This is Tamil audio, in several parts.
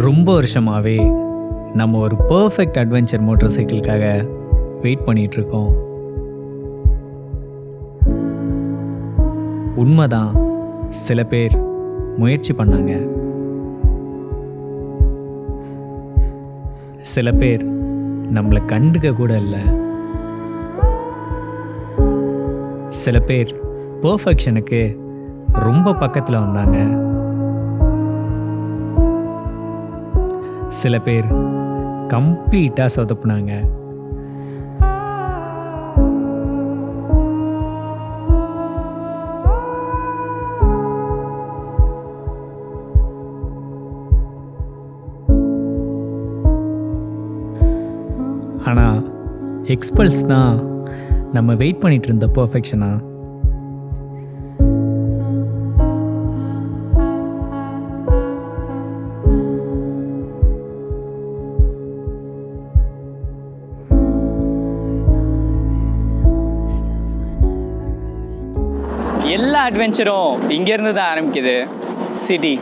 ரொம்ப வருஷமாகவே நம்ம ஒரு பர்ஃபெக்ட் அட்வென்ச்சர் மோட்டார் சைக்கிளுக்காக வெயிட் பண்ணிகிட்ருக்கோம். உண்மைதான், சில பேர் முயற்சி பண்ணாங்க, சில பேர் நம்மளை கண்டுக்க கூட இல்லை, சில பேர் பர்ஃபெக்ஷனுக்கு ரொம்ப பக்கத்தில் வந்தாங்க, சில பேர் கம்ப்ளீட்டாக சொதப்புனாங்க. ஆனால் எக்ஸ்பல்ஸ் தான் நம்ம வெயிட் பண்ணிட்டு இருந்த பர்ஃபெக்ஷனா? எல்லா அட்வென்ச்சரும் இங்கேருந்து தான் ஆரம்பிக்குது. சிட்டி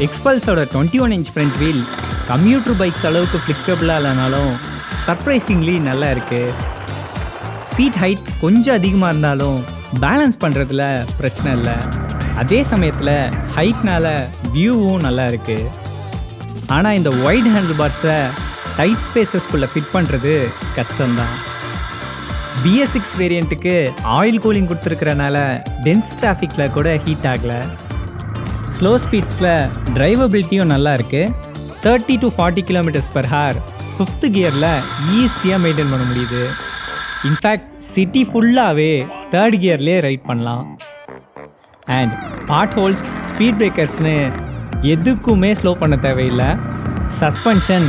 எக்ஸ்பல்ஸோட 21 inch front wheel commuter bikes அளவுக்கு ஃப்ளிக்கபிளாக இல்லைனாலும் சர்ப்ரைசிங்லி நல்லா இருக்குது. சீட் ஹைட் கொஞ்சம் அதிகமாக இருந்தாலும் பேலன்ஸ் பண்ணுறதுல பிரச்சனை இல்லை. அதே சமயத்தில் ஹைட்னால வியூவும் நல்லா இருக்குது. ஆனால் இந்த ஒயிட் ஹேண்டில் பார்ஸை டைட் ஸ்பேசஸ்குள்ளே ஃபிட் பண்ணுறது கஷ்டம்தான். BS6 வேரியண்ட்டுக்கு ஆயில் கூலிங் கொடுத்துருக்கிறனால டென்ஸ் டிராஃபிக்கில் கூட ஹீட் ஆகலை. ஸ்லோ ஸ்பீட்ஸில் டிரைவபிலிட்டியும் நல்லா இருக்குது. 30 to 40 km/h 5th கியரில் ஈஸியாக மெயின்டைன் பண்ண முடியுது. இன்ஃபேக்ட் சிட்டி ஃபுல்லாகவே 3rd கியர்லேயே ரைட் பண்ணலாம். அண்ட் பாட் ஹோல்ஸ், ஸ்பீட் பிரேக்கர்ஸ்னு எதுக்குமே ஸ்லோ பண்ண தேவையில்லை. சஸ்பென்ஷன்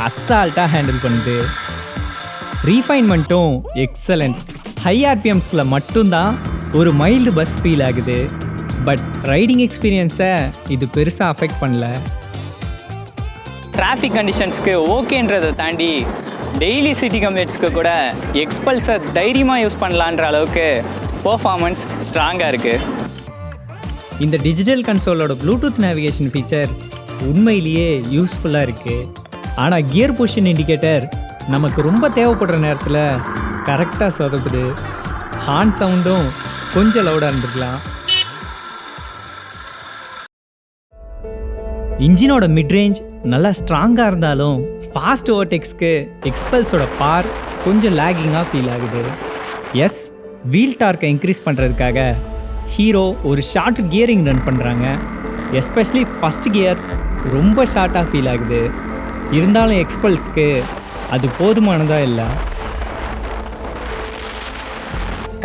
அசால்ட்டாக ஹேண்டில் பண்ணுது. ரீஃபைன்மெண்ட்டும் எக்ஸலண்ட். ஹை ஆர்பிஎம்ஸில் மட்டும்தான் ஒரு மைல்டு பஸ் ஃபீல் ஆகுது. பட் ரைடிங் எக்ஸ்பீரியன்ஸை இது பெருசாக அஃபெக்ட் பண்ணல. டிராஃபிக் கண்டிஷன்ஸ்க்கு ஓகேன்றதை தாண்டி டெய்லி சிட்டி கம்யூட்ஸ்க்கு கூட எக்ஸ்பல்ஸை தைரியமாக யூஸ் பண்ணலான்ற அளவுக்கு பர்ஃபார்மன்ஸ் ஸ்ட்ராங்காக இருக்குது. இந்த டிஜிட்டல் கன்சோலோட ப்ளூடூத் நேவிகேஷன் ஃபீச்சர் உண்மையிலேயே யூஸ்ஃபுல்லாக இருக்குது. ஆனால் கியர் பொசிஷன் இண்டிகேட்டர் நமக்கு ரொம்ப தேவைப்படுற நேரத்தில் கரெக்டாக சொதப்புது. ஹார்ன் சவுண்டும் கொஞ்சம் லவுடாக இருந்துருக்கலாம். இன்ஜினோட மிட்ரேஞ்ச் நல்லா ஸ்ட்ராங்காக இருந்தாலும் ஃபாஸ்ட் ஓவர்டேக்ஸ்க்கு எக்ஸ்பல்ஸோட பார் கொஞ்சம் லேகிங்காக ஃபீல் ஆகுது. எஸ், வீல் டார்க்கை இன்க்ரீஸ் பண்ணுறதுக்காக ஹீரோ ஒரு ஷார்ட் கியரிங் ரன் பண்ணுறாங்க. எஸ்பெஷலி ஃபஸ்ட் கியர் ரொம்ப ஷார்ட்டாக ஃபீல் ஆகுது. இருந்தாலும் எக்ஸ்பல்ஸ்க்கு அது போதுமானதாக இல்லை.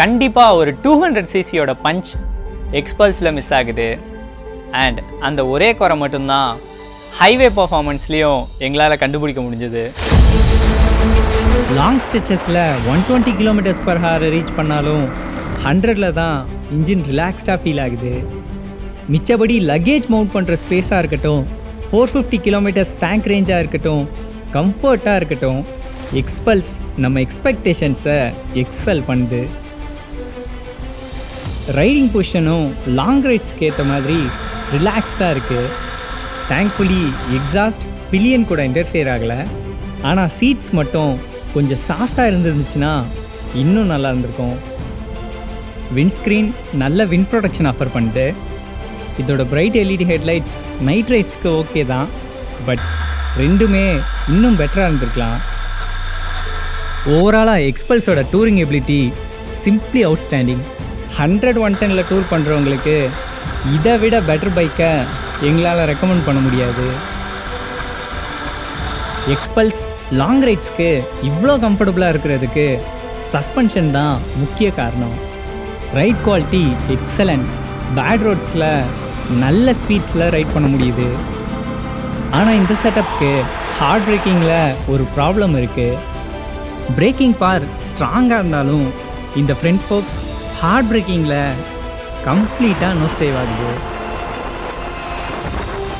கண்டிப்பாக ஒரு 200cc பஞ்ச் எக்ஸ்பல்ஸில் மிஸ் ஆகுது. அண்ட் அந்த ஒரே குறை மட்டும்தான் ஹைவே பர்ஃபார்மன்ஸ்லேயும் எங்களால் கண்டுபிடிக்க முடிஞ்சது. லாங் ஸ்ட்ரெச்சஸில் 120 km/h ரீச் பண்ணாலும் 100ல் தான் இன்ஜின் ரிலாக்ஸ்டாக ஃபீல் ஆகுது. மிச்சபடி லக்கேஜ் மவுண்ட் பண்ணுற ஸ்பேஸாக இருக்கட்டும், 450 km டேங்க் ரேஞ்சாக இருக்கட்டும், கம்ஃபர்ட்டாக இருக்கட்டும், எக்ஸ்பல்ஸ் நம்ம எக்ஸ்பெக்டேஷன்ஸை எக்ஸல் பண்ணுது. ரைடிங் பொசிஷனும் லாங் ரைட்ஸ்க்கு ஏற்ற மாதிரி ரிலாக்ஸ்டாக இருக்குது. தேங்க்ஃபுல்லி எக்ஸாஸ்ட் பில்லியன் கூட இன்டர்ஃபியர் ஆகலை. ஆனால் சீட்ஸ் மட்டும் கொஞ்சம் சாஃப்டாக இருந்துச்சுன்னா இன்னும் நல்லா இருந்திருக்கும். விண்ட்ஸ்க்ரீன் நல்ல விண்ட் ப்ரொடெக்ஷன் ஆஃபர் பண்ணுது. இதோட பிரைட் LED ஹெட்லைட்ஸ் நைட் ரைட்ஸ்க்கு ஓகே தான், பட் ரெண்டுமே இன்னும் பெட்டராக இருந்திருக்கலாம். ஓவராலாக எக்ஸ்பல்ஸோட டூரிங் எபிலிட்டி சிம்ப்ளி அவுட்ஸ்டாண்டிங். 100-110ல் டூர் பண்ணுறவங்களுக்கு இதை விட பெட்டர் பைக்கை எங்களால் ரெக்கமெண்ட் பண்ண முடியாது. எக்ஸ்பல்ஸ் லாங் ரைட்ஸ்க்கு இவ்வளோ கம்ஃபர்டபுளாக இருக்கிறதுக்கு சஸ்பென்ஷன் தான் முக்கிய காரணம். Right quality excellent. பேட் ரோட்ஸில் நல்ல ஸ்பீட்ஸில் ரைட் பண்ண முடியுது. ஆனால் இந்த செட்டப்புக்கு ஹார்ட் பிரேக்கிங்கில் ஒரு ப்ராப்ளம் இருக்குது. பிரேக்கிங் பார் ஸ்ட்ராங்காக இருந்தாலும் இந்த ஃப்ரண்ட் ஃபோக்ஸ் ஹார்ட் பிரேக்கிங்கில் கம்ப்ளீட்டாக நோ ஸ்டேவ் ஆகுது.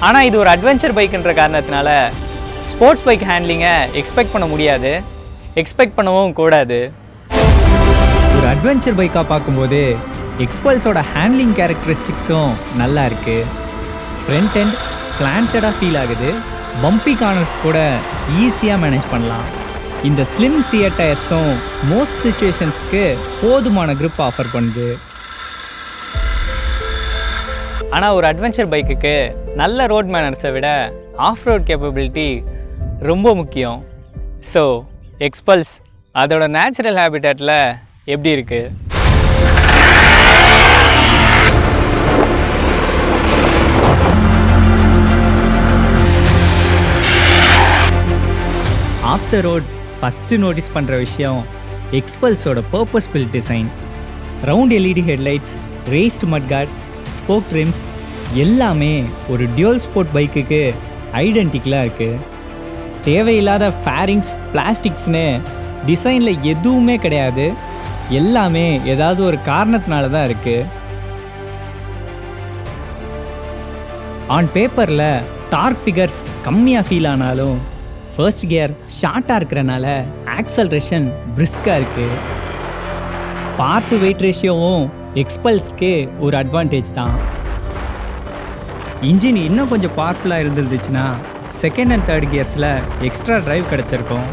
ஆனால் இது ஒரு அட்வென்ச்சர் பைக்குன்ற காரணத்தினால ஸ்போர்ட்ஸ் பைக் ஹேண்ட்லிங்கை எக்ஸ்பெக்ட் பண்ண முடியாது, எக்ஸ்பெக்ட் பண்ணவும் கூடாது. ஒரு அட்வென்ச்சர் பைக்காக பார்க்கும்போது எக்ஸ்பல்ஸோட ஹேண்ட்லிங் கேரக்டரிஸ்டிக்ஸும் நல்லா இருக்குது. ஃப்ரண்ட் அண்ட் பிளான்டடாக ஃபீல் ஆகுது. பம்பி கார்னர்ஸ் கூட ஈஸியாக மேனேஜ் பண்ணலாம். இந்த ஸ்லிம் சியர் டயர்ஸும் மோஸ்ட் சுச்சுவேஷன்ஸ்க்கு போதுமான grip ஆஃபர் பண்ணுது. ஆனால் ஒரு அட்வென்ச்சர் பைக்குக்கு நல்ல ரோட் மேனர்ஸை விட ஆஃப் ரோட் கேப்பபிலிட்டி ரொம்ப முக்கியம். ஸோ எக்ஸ்பல்ஸ் அதோட நேச்சுரல் ஹேபிட்டேட்டில் எப்படி இருக்குது? Off the road first notice பண்ணுற விஷயம் எக்ஸ்பல்ஸோட purpose built design. Round LED headlights, raised mudguard, spoke rims எல்லாமே ஒரு டியூல் ஸ்போர்ட் பைக்குக்கு ஐடென்டிக்கலாக இருக்குது. தேவையில்லாத ஃபேரிங்ஸ், பிளாஸ்டிக்ஸ்னு டிசைனில் எதுவுமே கிடையாது. எல்லாமே ஏதாவது ஒரு காரணத்தினால தான் இருக்குது. ஆன் பேப்பரில் டார்க் ஃபிகர்ஸ் கம்மியாக ஃபீல் ஆனாலும் ஃபர்ஸ்ட் கியர் ஷார்ட்டாக இருக்கிறனால ஆக்சலரேஷன் பிரிஸ்காக இருக்குது. பார்ட் வெயிட் ரேஷியோவும் எக்ஸ்பல்ஸ்க்கு ஒரு அட்வான்டேஜ் தான். இன்ஜின் இன்னும் கொஞ்சம் பவர்ஃபுல்லாக இருந்துருந்துச்சுன்னா செகண்ட் அண்ட் தேர்ட் கியர்ஸில் எக்ஸ்ட்ரா டிரைவ் கிடச்சிருக்கும்.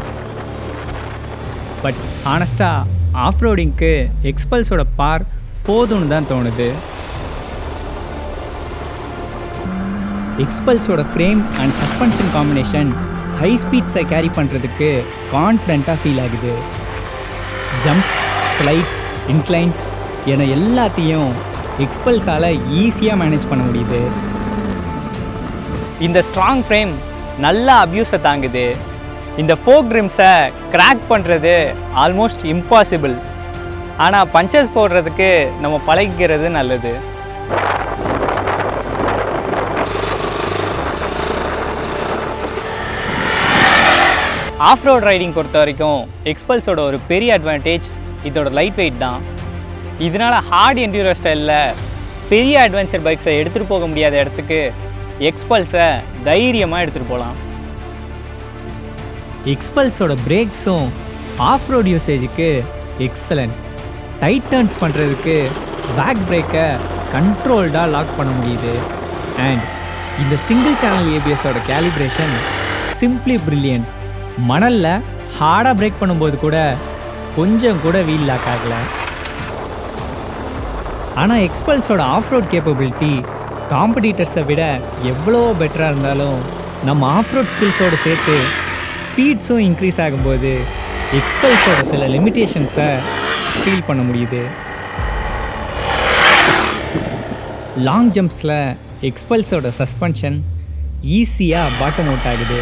பட் ஆனஸ்ட்டாக ஆஃப் ரோடிங்க்கு எக்ஸ்பல்ஸோட பார் போதும்னு தான் தோணுது. எக்ஸ்பல்ஸோட frame and suspension combination high ஸ்பீட்ஸை கேரி பண்ணுறதுக்கு கான்ஃபிடெண்ட்டாக ஃபீல் ஆகுது. ஜம்ப்ஸ், ஸ்லைட்ஸ், இன்க்ளைன்ஸ் என எல்லாத்தையும் எக்ஸ்பல்ஸால் ஈஸியாக மேனேஜ் பண்ண முடியுது. இந்த ஸ்ட்ராங் ஃப்ரேம் நல்லா அப்யூஸை தாங்குது. இந்த ஃபோக் ரிம்ஸை கிராக் பண்ணுறது ஆல்மோஸ்ட் இம்பாசிபிள். ஆனால் பஞ்சர்ஸ் போடுறதுக்கு நம்ம பழகிக்கிறது நல்லது. ஆஃப் ரோட் ரைடிங் பொறுத்த வரைக்கும் எக்ஸ்பல்ஸோட ஒரு பெரிய அட்வான்டேஜ் இதோட லைட் வெயிட் தான். இதனால் ஹார்ட் என்டியூரோ ஸ்டைலில் பெரிய அட்வென்ச்சர் பைக்ஸை எடுத்துகிட்டு போக முடியாத இடத்துக்கு எக்ஸ்பல்ஸை தைரியமாக எடுத்துகிட்டு போகலாம். எக்ஸ்பல்ஸோட பிரேக்ஸும் ஆஃப் ரோட் யூசேஜுக்கு எக்ஸலண்ட். டைட் டர்ன்ஸ் பண்ணுறதுக்கு பேக் பிரேக்கை கண்ட்ரோல்டாக லாக் பண்ண முடியுது. அண்ட் இந்த சிங்கிள் சேனல் ஏபிஎஸோட கேலிப்ரேஷன் சிம்ப்ளி பிரில்லியன்ட். மணலில் ஹார்டாக பிரேக் பண்ணும்போது கூட கொஞ்சம் கூட வீல் லாக் ஆகலை. ஆனால் எக்ஸ்பல்ஸோட ஆஃப் ரோட் கேப்பபிலிட்டி காம்படிட்டர்ஸை விட எவ்வளோ பெட்டராக இருந்தாலும் நம்ம ஆஃப் ரோட் ஸ்கில்ஸோடு சேர்த்து ஸ்பீட்ஸும் இன்க்ரீஸ் ஆகும்போது எக்ஸ்பல்ஸோட சில லிமிட்டேஷன்ஸை ஃபீல் பண்ண முடியுது. லாங் ஜம்ப்ஸில் எக்ஸ்பல்ஸோட சஸ்பென்ஷன் ஈஸியாக பாட்டம் அவுட் ஆகுது.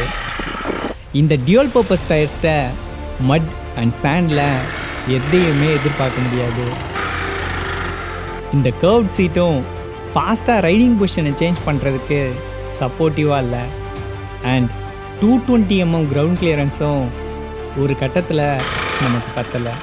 இந்த டியூல் பர்பஸ் டயர்ஸ்ட மட் அண்ட் சாண்டில் எதையுமே எதிர்பார்க்க முடியாது. இந்த கர்வ்ட் சீட்டும் ஃபாஸ்ட்டாக ரைடிங் பொசிஷனை சேஞ்ச் பண்ணுறதுக்கு சப்போர்ட்டிவாக இல்லை. அண்ட் 220 mm கிரவுண்ட் கிளியரன்ஸும் ஒரு கட்டத்தில் நமக்கு பத்தலை.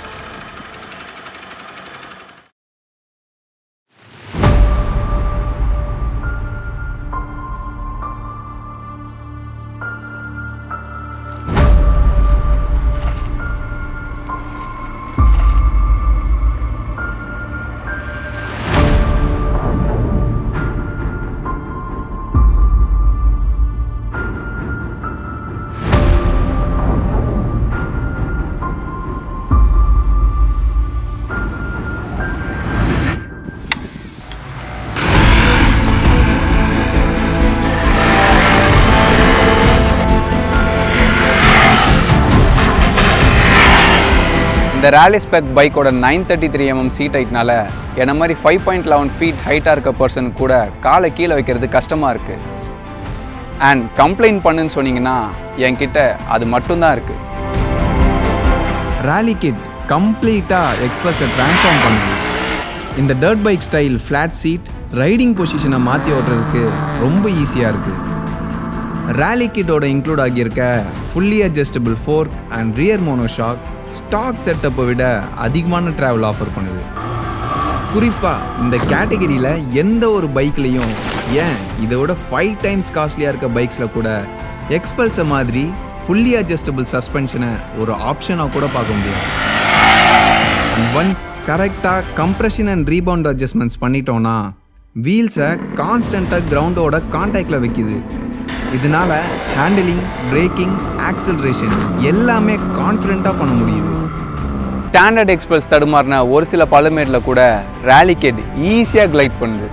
இந்த ரேலி ஸ்பெக் பைக்கோட 933 mm சீட் ஹைட்னால என்ன மாதிரி 5.11 feet ஹைட்டாக இருக்க பர்சன் கூட காலை கீழே வைக்கிறது கஷ்டமாக இருக்குது. அண்ட் கம்ப்ளைண்ட் பண்ணுன்னு சொன்னீங்கன்னா என்கிட்ட அது மட்டும்தான் இருக்குது. ரேலி கிட் கம்ப்ளீட்டாக எக்ஸ்பல்ஸை ட்ரான்ஸ்ஃபார்ம் பண்ணுது. இந்த dirt bike style flat seat riding பொசிஷனை மாற்றி ஓட்டுறதுக்கு ரொம்ப ஈஸியாக இருக்குது. ரேலி கிட்டோட இன்க்ளூட் ஆகியிருக்க fully adjustable fork and rear monoshock stock செட்டப்பை விட அதிகமான ட்ராவல் ஆஃபர் பண்ணுது. குறிப்பாக இந்த கேட்டகரியில் எந்த ஒரு பைக்லேயும் ஏன் இதோட 5 times காஸ்ட்லியாக இருக்க பைக்ஸில் கூட எக்ஸ்பல்ஸை மாதிரி ஃபுல்லி அட்ஜஸ்டபிள் சஸ்பென்ஷனை ஒரு ஆப்ஷனாக கூட பார்க்க முடியும். ஒன்ஸ் கரெக்டாக கம்ப்ரெஷன் அண்ட் ரீபவுண்ட் அட்ஜஸ்ட்மெண்ட்ஸ் பண்ணிட்டோன்னா வீல்ஸை கான்ஸ்டண்ட்டாக கிரவுண்டோட கான்டாக்டில் வைக்குது. இதனால ஹேண்டிலிங், பிரேக்கிங், ஆக்சலரேஷன் எல்லாமே கான்ஃபிடென்ட்டாக பண்ண முடியுது. ஸ்டாண்டர்ட் எக்ஸ்பல்ஸ் தடுமாறின ஒரு சில பழமேட்டில் கூட ரேலி கிட் ஈஸியாக கிளைட் பண்ணுது.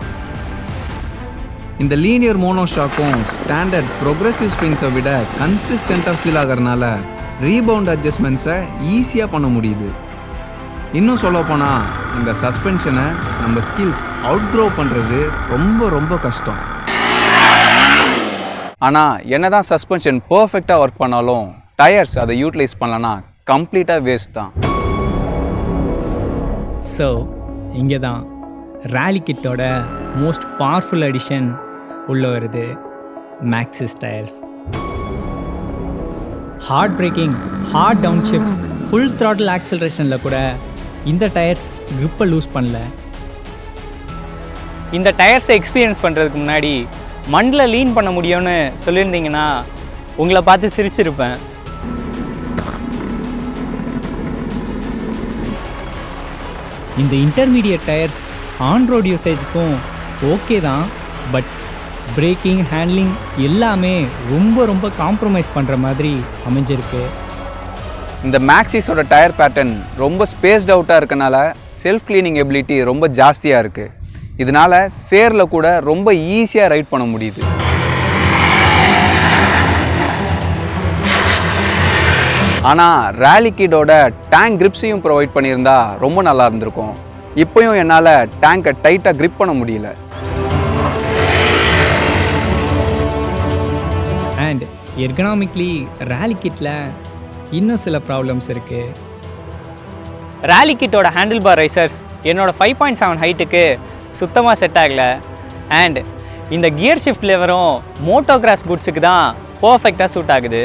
இந்த லீனியர் மோனோஷாக்கும் ஸ்டாண்டர்ட் ப்ரோக்ரெசிவ் ஸ்ப்ரிங்ஸை விட கன்சிஸ்டண்ட்டாக ஃபீல் ஆகிறதுனால ரீபவுண்ட் அட்ஜஸ்ட்மெண்ட்ஸை ஈஸியாக பண்ண முடியுது. இன்னும் சொல்லப்போனால் இந்த சஸ்பென்ஷனை நம்ம ஸ்கில்ஸ் அவுட்க்ரோ பண்ணுறது ரொம்ப ரொம்ப கஷ்டம். ஆனால் என்னதான் சஸ்பென்ஷன் பர்ஃபெக்டாக ஒர்க் பண்ணாலும் டயர்ஸ் அதை யூட்டிலைஸ் பண்ணலன்னா கம்ப்ளீட்டாக வேஸ்ட் தான். ஸோ இங்கே தான் ரேலி கிட்டோட மோஸ்ட் பவர்ஃபுல் அடிஷன் உள்ள வருது, Maxxis tyres. Hard braking, hard downshifts, full throttle ஆக்சலரேஷனில் கூட இந்த டயர்ஸ் grip-ஐ லூஸ் பண்ணல. இந்த டயர்ஸை எக்ஸ்பீரியன்ஸ் பண்ணுறதுக்கு முன்னாடி மண்ணில் லீன் பண்ண முடியும்னு சொல்லியிருந்தீங்கன்னா உங்களை பார்த்து சிரிச்சிருப்பேன். இந்த இன்டர்மீடியட் டயர்ஸ் ஆன்ரோட் யூசேஜுக்கும் ஓகே தான், பட் பிரேக்கிங், ஹேண்ட்லிங் எல்லாமே ரொம்ப ரொம்ப காம்ப்ரமைஸ் பண்ணுற மாதிரி அமைஞ்சிருக்கு. இந்த மேக்ஸிஸோட டயர் பேட்டர்ன் ரொம்ப ஸ்பேஸ்ட் அவுட்டாக இருக்கனால செல்ஃப் கிளீனிங் எபிலிட்டி ரொம்ப ஜாஸ்தியாக இருக்குது. இதனால் சேரில் கூட ரொம்ப ஈஸியாக ரைட் பண்ண முடியுது. ஆனால் ரேலி கிட்டோட டேங்க் கிரிப்ஸையும் ப்ரொவைட் பண்ணியிருந்தா ரொம்ப நல்லா இருந்திருக்கும். இப்போயும் என்னால் டேங்கை டைட்டாக கிரிப் பண்ண முடியல. அண்ட் எர்கனாமிக்லி ரேலி கிட்டில் இன்னும் சில ப்ராப்ளம்ஸ் இருக்குது. ரேலி கிட்டோட ஹேண்டில் பார் ரைசர்ஸ் என்னோடய 5.7 ஹைட்டுக்கு சுத்தமாக செட் ஆகலை. அண்ட் இந்த கியர் ஷிஃப்ட் லெவரும் மோட்டோகிராஸ் பூட்ஸுக்கு தான் பர்ஃபெக்டாக சூட் ஆகுது.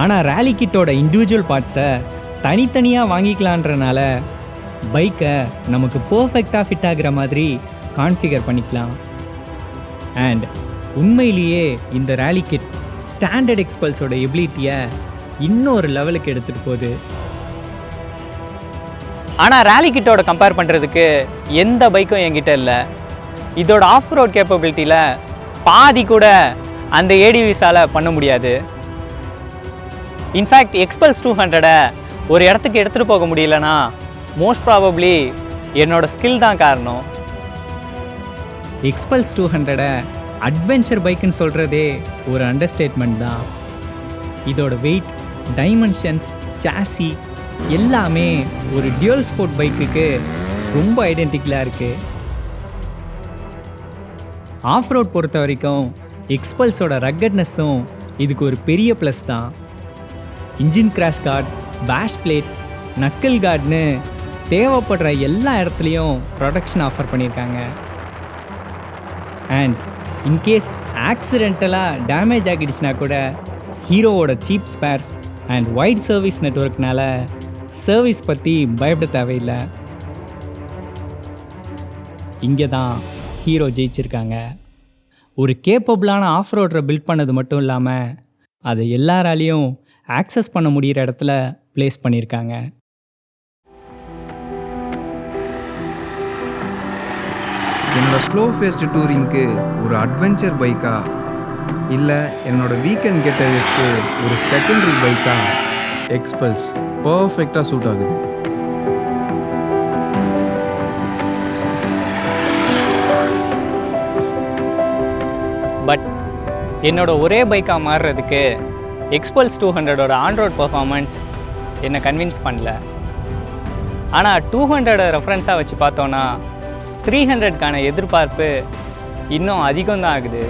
ஆனால் ரேலி கிட்டோட இண்டிவிஜுவல் பார்ட்ஸை தனித்தனியாக வாங்கிக்கலான்றனால பைக்கை நமக்கு பர்ஃபெக்டாக ஃபிட் ஆகிற மாதிரி கான்ஃபிகர் பண்ணிக்கலாம். அண்ட் உண்மையிலேயே இந்த ரேலி கிட் ஸ்டாண்டர்ட் எக்ஸ்பல்ஸோட எபிலிட்டியை இன்னொரு லெவலுக்கு எடுத்துகிட்டு போகுது. ஆனால் ரேலி கிட்டோட கம்பேர் பண்ணுறதுக்கு எந்த பைக்கும் என்கிட்ட இல்லை. இதோட ஆஃப் ரோட் கேப்பபிலிட்டியில் பாதி கூட அந்த ஏடிவிஸால் பண்ண முடியாது. இன்ஃபேக்ட் எக்ஸ்பல்ஸ் 200 ஒரு இடத்துக்கு எடுத்துகிட்டு போக முடியலன்னா மோஸ்ட் ப்ராபப்ளி என்னோட ஸ்கில் தான் காரணம். எக்ஸ்பல்ஸ் 200 அட்வென்ச்சர் பைக்குன்னு சொல்கிறதே ஒரு அண்டர்ஸ்டேட்மெண்ட் தான். இதோட வெயிட், டைமென்ஷன்ஸ், சாசி எல்லாமே ஒரு டியூவல் ஸ்போர்ட் பைக்குக்கு ரொம்ப ஐடென்டிக்கலாக இருக்குது. ஆஃப் ரோட் பொறுத்த வரைக்கும் எக்ஸ்பல்ஸோட ரக்கட்னஸும் இதுக்கு ஒரு பெரிய ப்ளஸ் தான். Engine crash guard, bash plate, knuckle கார்டுன்னு தேவைப்படுற எல்லா இடத்துலையும் ப்ரொடெக்ஷன் ஆஃபர் பண்ணியிருக்காங்க. அண்ட் இன்கேஸ் ஆக்சிடென்டலாக டேமேஜ் ஆகிடுச்சுனா கூட ஹீரோவோட cheap spares and wide service நெட்வொர்க்னால சர்வீஸ் பற்றி பயப்பட தேவையில்லை. இங்கே தான் ஹீரோ ஜெயிச்சிருக்காங்க. ஒரு கேப்பபிளான ஆஃப் ரோடரை பில்ட் பண்ணது மட்டும் இல்லாமல் அதை எல்லாராலையும் ஆக்சஸ் பண்ண முடிகிற இடத்துல ப்ளேஸ் பண்ணியிருக்காங்க. என்னோட ஸ்லோ ஃபேஸ்ட் டூரிங்க்கு ஒரு அட்வென்ச்சர் பைக்கா இல்லை என்னோட வீக்கெண்ட் கெட்டவேஸ்க்கு ஒரு செகண்டரி பைக்கா எக்ஸ்பல்ஸ் பர்ஃபெக்டாக சூட் ஆகுது. பட் என்னோட ஒரே பைக்காக மாறுறதுக்கு எக்ஸ்பல்ஸ் 200ஓட ஆன்ரோட் பர்ஃபார்மன்ஸ் என்னை கன்வின்ஸ் பண்ணல. ஆனால் 200 ரெஃபரன்ஸாக வச்சு பார்த்தோன்னா 300க்கான எதிர்பார்ப்பு இன்னும் அதிகம்தான் ஆகுது.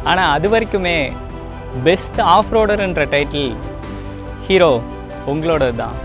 ஆனால் அது வரைக்குமே பெஸ்ட் ஆஃப் ரோடர்ன்ற டைட்டில் ஹீரோ உங்களோட தான்.